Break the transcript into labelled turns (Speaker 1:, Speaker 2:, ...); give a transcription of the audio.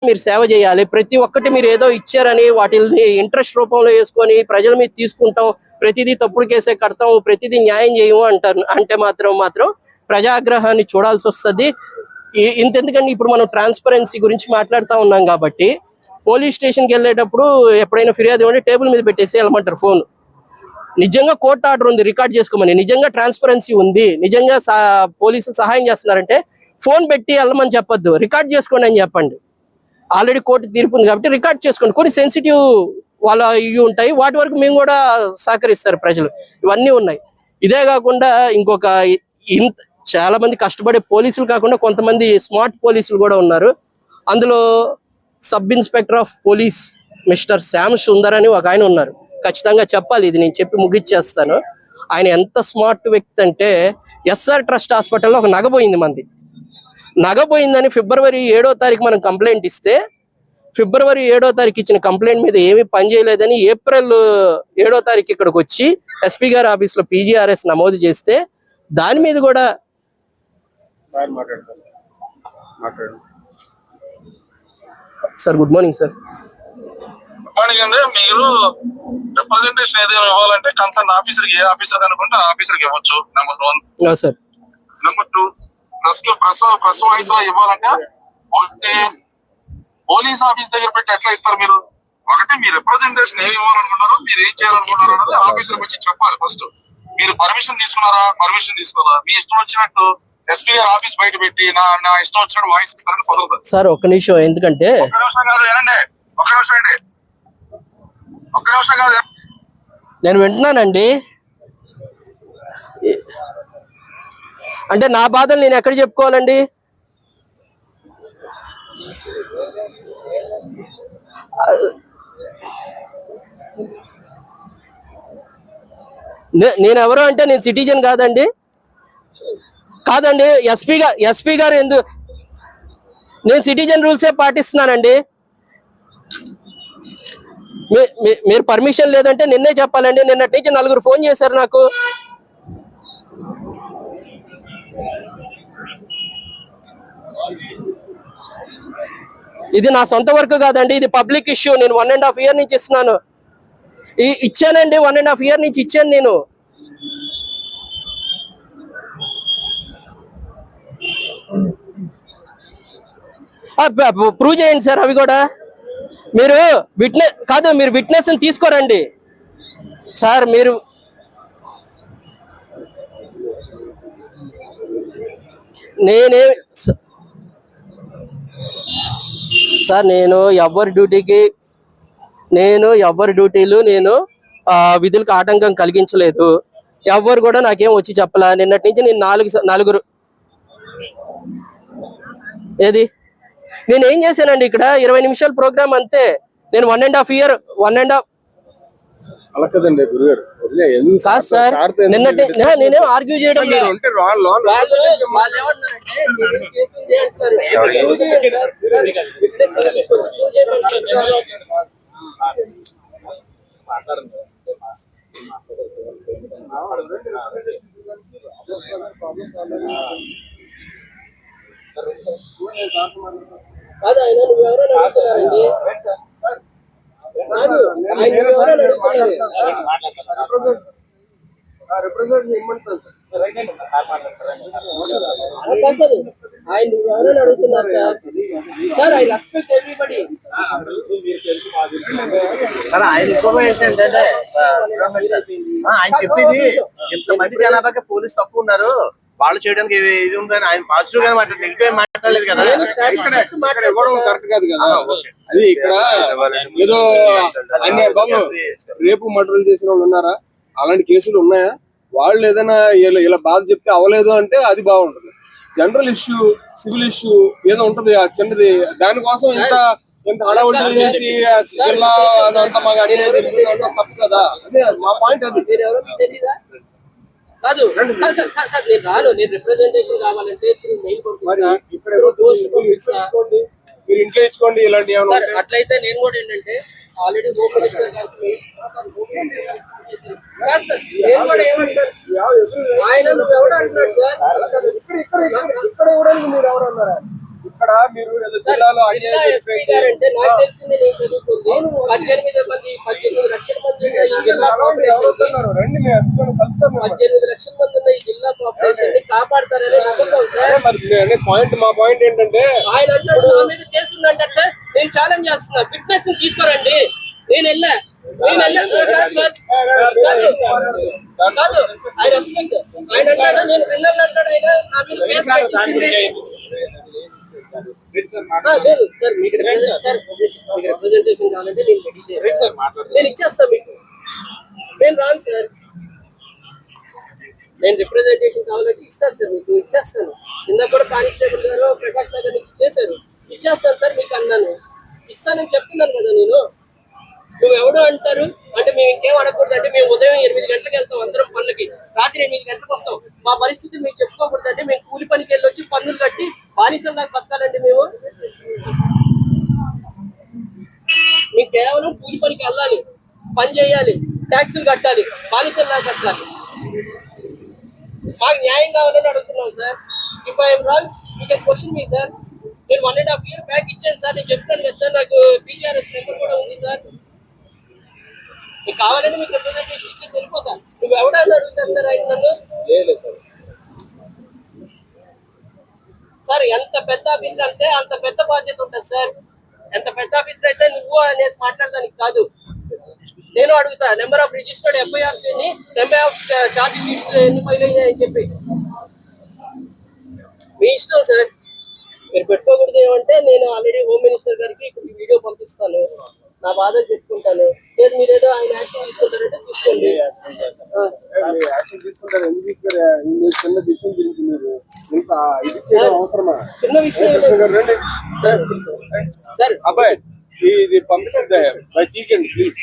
Speaker 1: మీరు సేవ చేయాలి. ప్రతి ఒక్కటి మీరు ఏదో ఇచ్చారని వాటిని ఇంట్రెస్ట్ రూపంలో వేసుకొని ప్రజల మీద తీసుకుంటాం, ప్రతిదీ తప్పుడు కేసే కడతాం, ప్రతిదీ న్యాయం చేయము అంటారు అంటే మాత్రం ప్రజాగ్రహాన్ని చూడాల్సి వస్తుంది. ఇంతెందుకండి, ఇప్పుడు మనం ట్రాన్స్పరెన్సీ గురించి మాట్లాడుతూ ఉన్నాం కాబట్టి పోలీస్ స్టేషన్కి వెళ్ళేటప్పుడు ఎప్పుడైనా ఫిర్యాదు ఇవ్వండి టేబుల్ మీద పెట్టేసి వెళ్ళమంటారు ఫోన్. నిజంగా కోర్టు ఆర్డర్ ఉంది రికార్డ్ చేసుకోమని, నిజంగా ట్రాన్స్పరెన్సీ ఉంది, నిజంగా పోలీసులు సహాయం చేస్తున్నారంటే ఫోన్ పెట్టి వెళ్ళమని చెప్పొద్దు, రికార్డ్ చేసుకోండి అని చెప్పండి. ఆల్రెడీ కోర్టు తీర్పు ఉంది కాబట్టి రికార్డ్ చేసుకోండి. కొన్ని సెన్సిటివ్ వాళ్ళ ఇవి ఉంటాయి, వాటి వరకు మేము కూడా సహకరిస్తారు ప్రజలు. ఇవన్నీ ఉన్నాయి. ఇదే కాకుండా ఇంకొక చాలా మంది కష్టపడే పోలీసులు కాకుండా కొంతమంది స్మార్ట్ పోలీసులు కూడా ఉన్నారు. అందులో sub inspector of police mister Shyam Sundar అని ఒక ఆయన ఉన్నారు. ఖచ్చితంగా చెప్పాలి, ఇది నేను చెప్పి ముగిచ్చేస్తాను. ఆయన ఎంత స్మార్ట్ వ్యక్తి అంటే, ఎస్ఆర్ ట్రస్ట్ హాస్పిటల్లో ఒక నగపోయింది మంది. నగపోయిందని ఫిబ్రవరి 7వ తారీఖు మనం కంప్లైంట్ ఇస్తే, ఫిబ్రవరి 7వ తారీఖు ఇచ్చిన కంప్లైంట్ మీద ఏమీ పనిచేయలేదని ఏప్రిల్ 7వ తారీఖు ఇక్కడికి వచ్చి ఎస్పీ గారి ఆఫీస్లో PGRS నమోదు చేస్తే దాని మీద కూడా sir good morning sir.
Speaker 2: Good morning అండి. మీరు రిప్రజెంటేషన్ ఏదైనా ఇవ్వాలంటే కన్సర్న్ ఆఫీసర్ ఏ ఆఫీసర్ అనుకుంటే ఆ ఆఫీసర్ కి ఇవ్వచ్చు. Number 1
Speaker 1: sir.
Speaker 2: Number 2 press voice లో ఇవ్వాలంటే పోలీస్ ఆఫీస్ దగ్గర పెట్టి ఎట్లా ఇస్తారు మీరు? ఒకటి మీ రిప్రజెంటేషన్ ఏమి ఇవ్వాలనుకుంటారో, మీరు ఏం చేయాలనుకుంటారో అనేది ఆఫీసర్ వచ్చి చెప్పాలి. ఫస్ట్ మీరు పర్మిషన్ తీసుకున్నారా, పర్మిషన్ తీసుకోవాలా? మీ ఇష్టం వచ్చినట్టు ఎస్పీ గారు ఆఫీస్ బయట పెట్టి నా ఇష్టం వచ్చినట్టు వాయిస్ ఇస్తారని కుదరదు
Speaker 1: సార్. ఒక్క నిమిషం, ఎందుకంటే
Speaker 2: ఒక్క నిమిషం కాదు ఏనండి, ఒక్క నిమిషం అండి, ఒక్క నిమిషం కాదు,
Speaker 1: నేను వింటున్నానండి. అంటే నా బాధలు నేను ఎక్కడ చెప్పుకోవాలండి? నేను ఎవరు అంటే నేను సిటిజన్ కాదండి. ఎస్పీ గారు ఎందుకు? నేను సిటిజన్ రూల్సే పాటిస్తున్నానండి. మీరు పర్మిషన్ లేదంటే నిన్నే చెప్పాలండి. నిన్నటి నుంచి 4 ఫోన్ చేశారు నాకు. ఇది నా సొంత వర్క్ కాదండి, ఇది పబ్లిక్ ఇష్యూ. నేను 1.5 year నుంచి ఇస్తున్నాను. ఇచ్చానండి, 1.5 year నుంచి ఇచ్చాను నేను. ప్రూవ్ చేయండి సార్. అవి కూడా మీరు మీరు విట్నెస్ తీసుకోరండి సార్. మీరు నేను ఎవరి డ్యూటీలు నేను విధులకు ఆటంకం కలిగించలేదు. ఎవరు కూడా నాకేం వచ్చి చెప్పలా. నిన్నటి నుంచి నేను 4 ఏది నేను ఏం చేశానండి? ఇక్కడ 20 నిమిషాల ప్రోగ్రామ్ అంతే. నేను 1.5 year కాదు సార్. నిన్నటి నేనేం ఆర్గ్యూ చేయడం లేదు. కాదు ఆయన నువ్వెవరైనా అడుగుతున్నారండి. ఆయన ఎవరైనా అడుగుతున్నారు sir. Sir I respect everybody.
Speaker 3: ఆయన ఎక్కువగా ఏంటంటే ఆయన చెప్పేది ఇంతమంది జనాభాకి పోలీసు తక్కువ ఉన్నారు, వాళ్ళు చేయడానికి ఇది ఉందని ఆయన పాజిటివ్ గా మాట్లాడు, నెగిటివ్ మాట్లాడలేదు కదా.
Speaker 4: కరెక్ట్ కాదు కదా అది. ఇక్కడ ఏదో బాబు రేపు మర్డర్లు చేసిన వాళ్ళు ఉన్నారా? అలాంటి కేసులు ఉన్నాయా? వాళ్ళు ఏదైనా ఇలా బాధ చెప్తే అవ్వలేదు అంటే అది బాగుంటుంది. జనరల్ ఇష్యూ, సివిల్ ఇష్యూ ఏదో ఉంటది ఆ చిన్నది, దానికోసం ఎంత హడావుడి చేసి జిల్లా తప్పు కదా. అదే మా పాయింట్. అది
Speaker 1: కాదు నేను రాను. నేను రిప్రజెంటేషన్ కావాలంటే
Speaker 4: మీరు ఇంట్లో ఇచ్చుకోండి. ఇలాంటి
Speaker 1: అట్లయితే నేను కూడా ఏంటంటే ఆల్రెడీ ఆయన నువ్వు ఎవడు అంటున్నాడు సార్?
Speaker 4: ఇక్కడ ఇవ్వడానికి మీరు ఎవరు అన్నారా? ఇక్కడ మీరు ఏదో జిల్లాలో
Speaker 1: జిల్లా ఎస్పీ గారు అంటే నాకు తెలిసింది నేను చదువుకుంది 18 లక్షల మంది ఉన్న ఈ జిల్లా పాపులేషన్
Speaker 4: రండి మేము ఎస్పీని కలుపుతాము.
Speaker 1: 18 లక్షల మంది ఉన్న ఈ జిల్లా పాపులేషన్ ని కాపాడతారని నమ్ముతాం సార్.
Speaker 4: మరి మా పాయింట్ ఏంటంటే
Speaker 1: ఆయన అంటాడు నా మీద కేసు ఉందంటారు సార్. నేను ఛాలెంజ్ చేస్తున్నా, ఫిట్నెస్ ని తీసుకురండి. నేను వెళ్ళా కాదు సార్, కాదు ఆయన రెస్పెక్ట్. ఆయన అంటాడు నేను పిల్లలు అంటాడు, ఆయన నా మీద కేసు పెట్టించింది. లేదు సార్, మీకు రిప్రజెంటేషన్ కావాలంటే నేను ఇచ్చేస్తాను మీకు. నేను రాను సార్, నేను రిప్రజెంటేషన్ కావాలంటే ఇస్తాను సార్, మీకు ఇచ్చేస్తాను. ఇందాక కూడా కానిస్టేబుల్ గారు ప్రకాష్ నగర్ నుంచి చేశారు, ఇచ్చేస్తాను సార్ మీకు అన్నాను. ఇస్తానని చెప్తున్నాను కదా నేను. నువ్వు ఎవడో అంటారు అంటే మేము ఇంకేం అడగకూడదు అంటే మేము ఉదయం 8 గంటలకు వెళ్తాం అందరం పనులకి, రాత్రి 8 గంటలకు వస్తాం. మా పరిస్థితి మీకు చెప్పుకోకూడదు అంటే మేము కూలి పనికి వెళ్ళి వచ్చి పన్నులు కట్టి బానిసల్లా బతకాలండి మేము. మేము కేవలం కూలి పనికి వెళ్ళాలి, పని చేయాలి, ట్యాక్సులు కట్టాలి, బానిసల్లా బతకాలి. మాకు న్యాయం కావాలని అడుగుతున్నాం sir. If I'm wrong you can question me sir. నేను 1.5 year బ్యాక్ ఇచ్చాను సార్, నేను చెప్తాను కదా సార్. నాకు పీజీఆర్ఎస్ నెంబర్ కూడా ఉంది సార్. మీకు కావాలంటే మీకు రిప్రజెంటేషన్ ఇచ్చేసి వెళ్ళిపోతా. నువ్వు ఎవడని అడుగుతారు సార్ ఆయన నన్ను? సార్ ఎంత పెద్ద ఆఫీసర్ అంటే అంత పెద్ద బాధ్యత ఉంటుంది సార్. ఎంత పెద్ద ఆఫీసర్ అయితే నువ్వు అనేసి మాట్లాడడానికి కాదు. నేను అడుగుతా నెంబర్ ఆఫ్ రిజిస్టర్డ్ ఎఫ్ఐఆర్స్ ఎన్ని, నెంబర్ ఆఫ్ ఛార్జ్ షీట్స్ ఎన్ని ఫైల్ అయినాయి అని చెప్పి. మీ ఇష్టం సార్, మీరు పెట్టుకోకూడదు ఏమంటే నేను ఆల్రెడీ హోమ్ మినిస్టర్ గారికి ఇప్పుడు వీడియో పంపిస్తాను, నా బాధలు చెప్పుకుంటాను. లేదు మీరేదో ఆయన యాక్షన్ తీసుకుంటారంటే తీసుకోండి.
Speaker 4: యాక్షన్ తీసుకుంటారు, ఎందుకు తీసుకోరు? చిన్న విషయం గురించి మీరు ఇంత ఇది చేయడం అవసరమా?
Speaker 1: చిన్న విషయం
Speaker 4: రండి
Speaker 1: సార్.
Speaker 4: అబ్బాయి ఇది పంపిస్తే తీకండి ప్లీజ్.